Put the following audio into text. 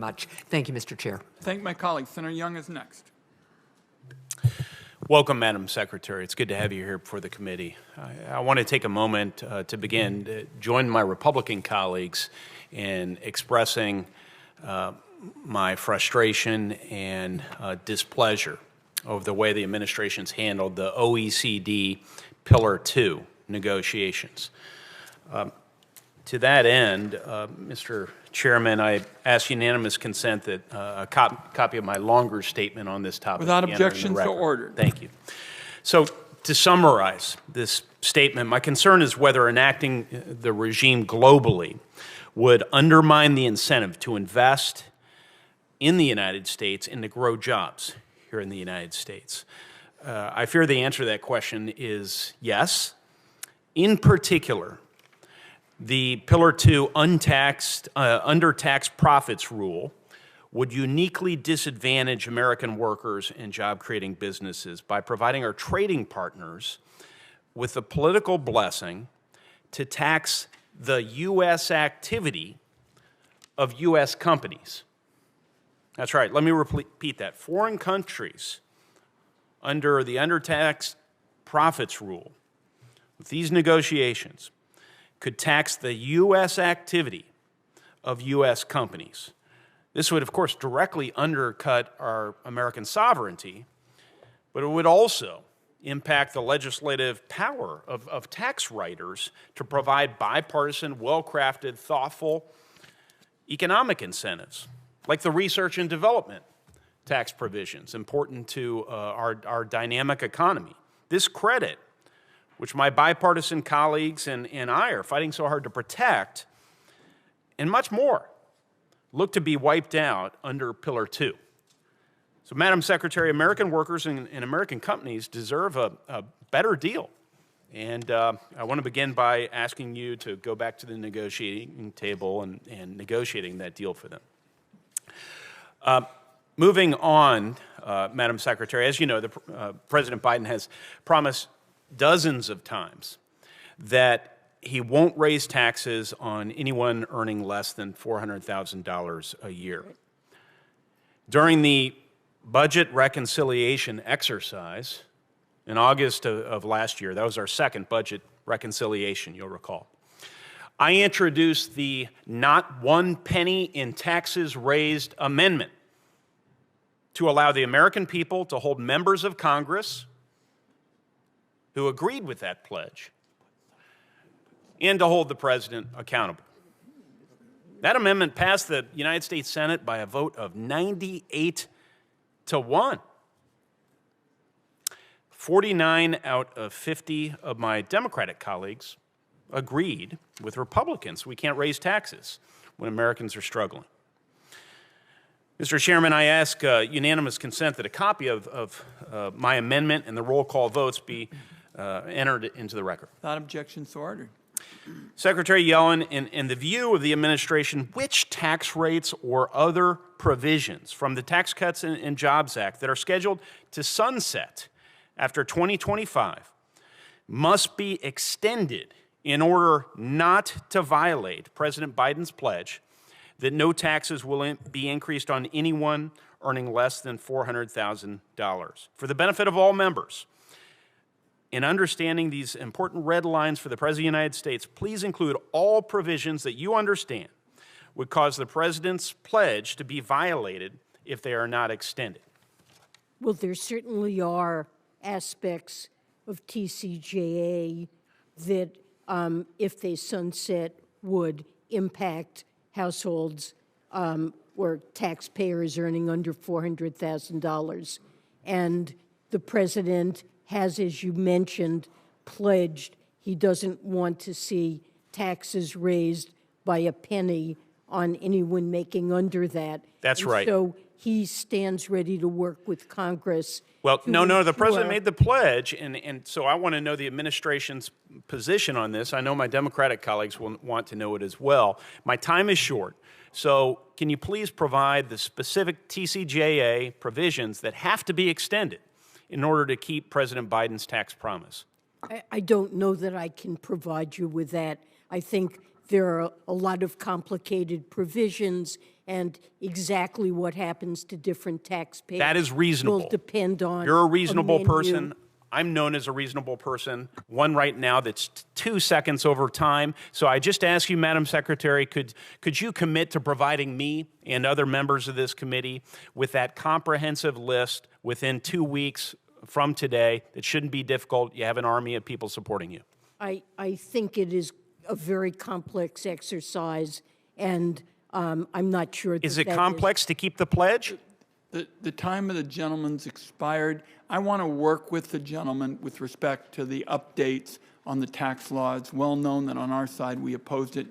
much. Thank you, Mr. Chair. Thank my colleague. Senator Young is next. Welcome, Madam Secretary. It's good to have you here before the committee. I want to take a moment to begin to join my Republican colleagues in expressing my frustration and displeasure over the way the administration's handled the OECD Pillar 2 negotiations. To that end, Mr. Chairman, I ask unanimous consent that a copy of my longer statement on this topic Without be entered in the objection, so record. ordered. Thank you. So, to summarize this statement, my concern is whether enacting the regime globally would undermine the incentive to invest in the United States and to grow jobs here in the United States. I fear the answer to that question is yes. In particular, the Pillar 2 undertaxed profits rule would uniquely disadvantage American workers and job-creating businesses by providing our trading partners with the political blessing to tax the U.S. activity of U.S. companies. That's right. Let me repeat that. Foreign countries under the undertaxed profits rule, with these negotiations, could tax the U.S. activity of U.S. companies. This would, of course, directly undercut our American sovereignty, but it would also impact the legislative power of tax writers to provide bipartisan, well-crafted, thoughtful economic incentives, like the research and development tax provisions important to our dynamic economy. This credit, which my bipartisan colleagues and I are fighting so hard to protect, and much more, look to be wiped out under Pillar 2. So, Madam Secretary, American workers and American companies deserve a better deal. And I want to begin by asking you to go back to the negotiating table and negotiating that deal for them. Moving on, Madam Secretary, as you know, President Biden has promised dozens of times that he won't raise taxes on anyone earning less than $400,000 a year. During the budget reconciliation exercise in August of last year, that was our second budget reconciliation, you'll recall, I introduced the Not One Penny in Taxes Raised amendment to allow the American people to hold members of Congress who agreed with that pledge, and to hold the president accountable. That amendment passed the United States Senate by a vote of 98-1. 49 out of 50 of my Democratic colleagues agreed with Republicans. We can't raise taxes when Americans are struggling. Mr. Chairman, I ask unanimous consent that a copy of my amendment and the roll call votes be entered into the record. Without objection, so ordered. Secretary Yellen, in the view of the administration, which tax rates or other provisions from the Tax Cuts and Jobs Act that are scheduled to sunset after 2025 must be extended in order not to violate President Biden's pledge that no taxes will be increased on anyone earning less than $400,000? For the benefit of all members, in understanding these important red lines for the President of the United States, please include all provisions that you understand would cause the President's pledge to be violated if they are not extended. Well, there certainly are aspects of TCJA that, if they sunset, would impact households or taxpayers earning under $400,000. And the President has, as you mentioned, pledged he doesn't want to see taxes raised by a penny on anyone making under that. That's right. So he stands ready to work with Congress. Well, no, the President made the pledge, and so I want to know the administration's position on this. I know my Democratic colleagues will want to know it as well. My time is short, so can you please provide the specific TCJA provisions that have to be extended in order to keep President Biden's tax promise? I don't know that I can provide you with that. I think there are a lot of complicated provisions, and exactly what happens to different taxpayers That is reasonable. will depend on You're a reasonable menu. person. I'm known as a reasonable person. One right now that's 2 seconds over time. So I just ask you, Madam Secretary, could you commit to providing me and other members of this committee with that comprehensive list within 2 weeks from today? It shouldn't be difficult. You have an army of people supporting you. I think it is a very complex exercise, and I'm not sure that Is it that complex to keep the pledge? The time of the gentleman's expired. I want to work with the gentleman with respect to the updates on the tax law. It's well known that on our side we opposed it.